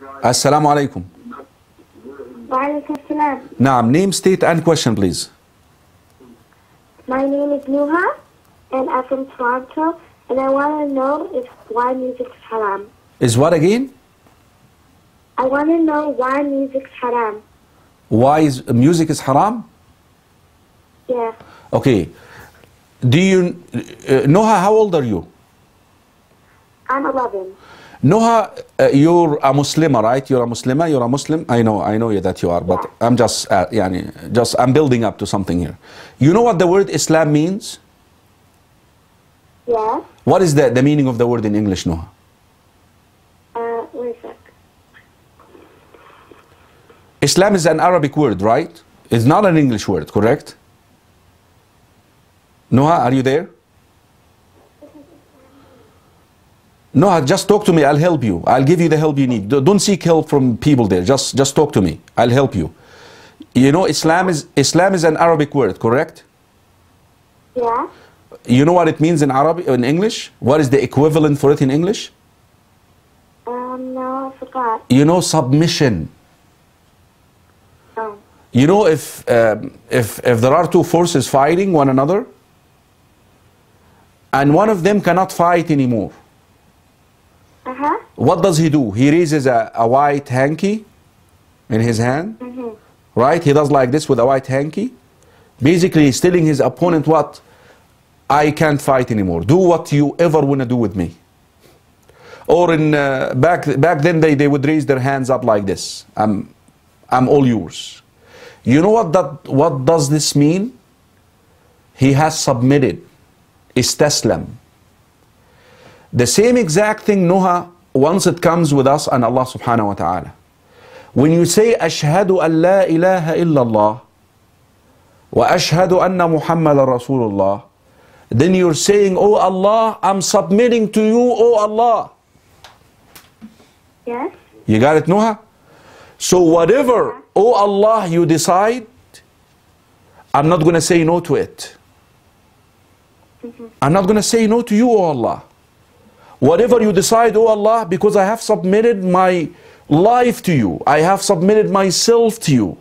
Assalamu alaikum. Walaikum salam. Naam, name, state and question please. My name is Nuha and I'm from Toronto and I want to know why music is haram. Is what again? I want to know why music is haram. Why is music is haram? Yeah. Okay. Do you, Noha, how old are you? I'm 11. Noha, you're a Muslimah, right? You're a Muslimah, you're a Muslim. I know that you are, but I'm just, I'm building up to something here. You know what the word Islam means? Yeah. What is the meaning of the word in English, Noha? Wait a sec. Islam is an Arabic word, right? It's not an English word, correct? Noha, are you there? Noha, just talk to me, I'll help you. I'll give you the help you need. Don't seek help from people there. Just talk to me. I'll help you. You know, Islam is an Arabic word, correct? Yeah. You know what it means in Arabic, in English? What is the equivalent for it in English? No, I forgot. You know, submission. Oh. You know, if there are two forces fighting one another, and one of them cannot fight anymore, Uh-huh. what does he do? He raises a white hanky in his hand, right? He does like this with a white hanky. Basically, he's telling his opponent what? I can't fight anymore. Do what you ever want to do with me. Or in back then they would raise their hands up like this. I'm all yours. You know what does this mean? He has submitted. Istaslam. The same exact thing, Noha, once it comes with us and Allah subhanahu wa ta'ala. When you say, Ashhadu an la ilaha illallah, wa ashhadu anna Muhammadan Rasulullah, then you're saying, oh Allah, I'm submitting to you, oh Allah. Yes. You got it, Noha? So whatever, oh Allah, you decide, I'm not going to say no to it. I'm not going to say no to you, oh Allah. Whatever you decide, oh Allah, because I have submitted my life to you. I have submitted myself to you.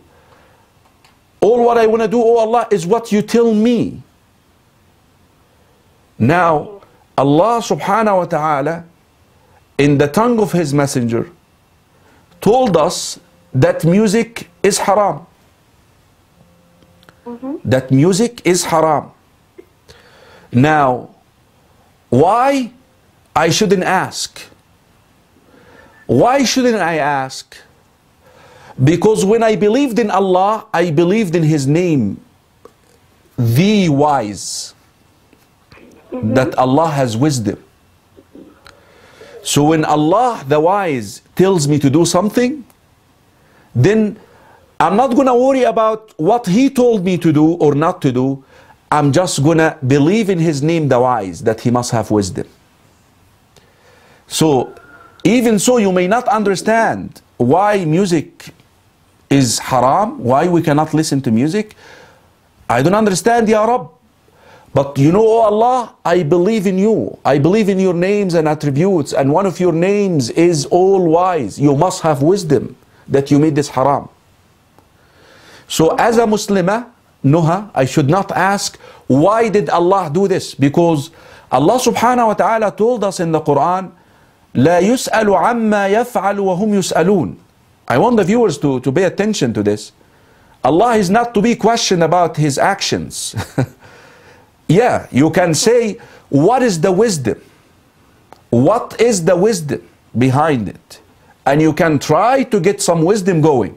All what I want to do, oh Allah, is what you tell me. Now, Allah subhanahu wa ta'ala, in the tongue of His Messenger, told us that music is haram. That music is haram. Now, why I shouldn't ask? Why shouldn't I ask? Because when I believed in Allah, I believed in His name, the wise, that Allah has wisdom. So when Allah, the wise, tells me to do something, then I'm not going to worry about what He told me to do or not to do. I'm just going to believe in His name, the wise, that He must have wisdom. So, even so, you may not understand why music is haram, why we cannot listen to music. I don't understand, Ya Rabb. But you know, oh Allah, I believe in you. I believe in your names and attributes, and one of your names is all wise. You must have wisdom that you made this haram. So as a Muslimah, Noha, I should not ask, why did Allah do this? Because Allah subhanahu wa ta'ala told us in the Quran, لا يسأل عما يفعل وهم يسألون. I want the viewers to pay attention to this. Allah is not to be questioned about His actions. Yeah, you can say, what is the wisdom? What is the wisdom behind it? And you can try to get some wisdom going.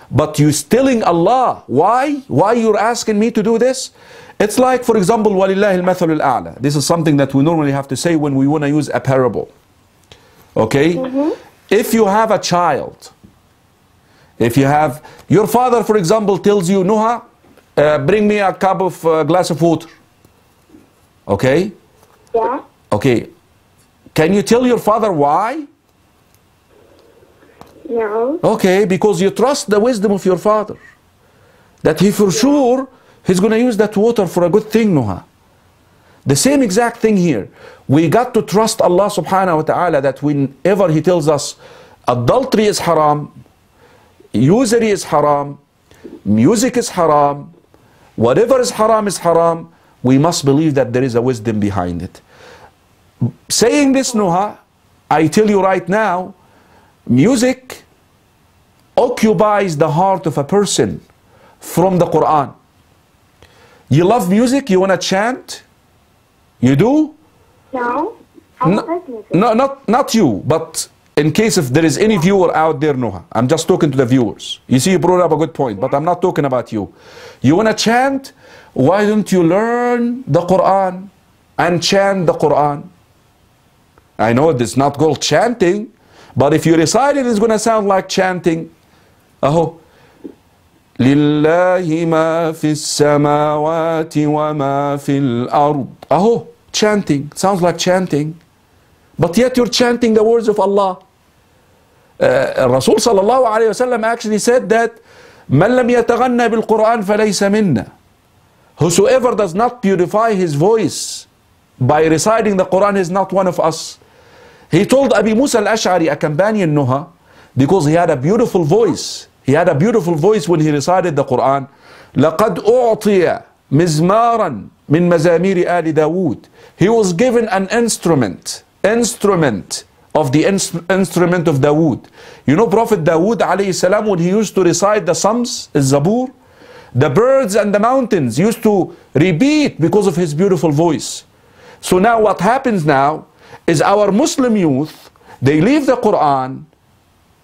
But you're telling Allah, why? Why you're asking me to do this? It's like, for example, وَلِلَّهِ الْمَثَلُ الْأَعْلَى. This is something that we normally have to say when we want to use a parable. Okay? If you have a child, if you have, your father, for example, tells you, Noha, bring me a cup of, glass of water. Okay? Yeah. Okay. Can you tell your father why? No. Okay, because you trust the wisdom of your father. That he for sure, he's going to use that water for a good thing, Noha. The same exact thing here. We got to trust Allah subhanahu wa ta'ala that whenever He tells us, Adultery is haram, usury is haram, music is haram, whatever is haram, we must believe that there is a wisdom behind it. Saying this, Nuha, I tell you right now, music occupies the heart of a person from the Quran. You love music, you want to chant? You do? No, I don't like music. No, not you, but in case if there is any viewer out there, Noha, I'm just talking to the viewers. You see, you brought up a good point, but I'm not talking about you. You want to chant? Why don't you learn the Quran and chant the Quran? I know it's not called chanting, but if you recite it, it's going to sound like chanting. Aho. Lillahi ma fis samawati wa ma fil ard. Aho, chanting. Sounds like chanting. But yet you're chanting the words of Allah. Rasul sallallahu alayhi wa sallam actually said that من لم يتغنى بالقرآن فليس منا. Whosoever does not purify his voice by reciting the Quran is not one of us. He told Abi Musa al-Ash'ari, a companion, Nuha, because he had a beautiful voice. He had a beautiful voice when he recited the Quran. لَقَدْ أُعْطِيَ مِزْمَارًا مِنْ مَزَامِيرِ آلِ دَاوُود. He was given an instrument of the instrument of Dawood. You know Prophet Dawood alayhi salam, when he used to recite the Psalms, Zabur, the birds and the mountains used to repeat because of his beautiful voice. So now what happens now is our Muslim youth, they leave the Quran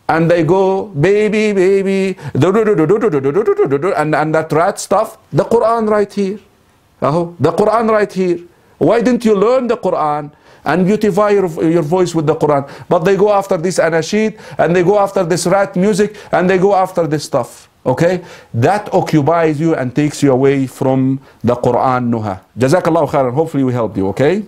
and they go, baby, baby, and that rat stuff. The Quran right here. The Quran right here. Why didn't you learn the Quran and beautify your voice with the Quran? But they go after this anashid, and they go after this rat music, and they go after this stuff. Okay? That occupies you and takes you away from the Quran, Nuha. Jazakallahu khairan. Hopefully we helped you, okay?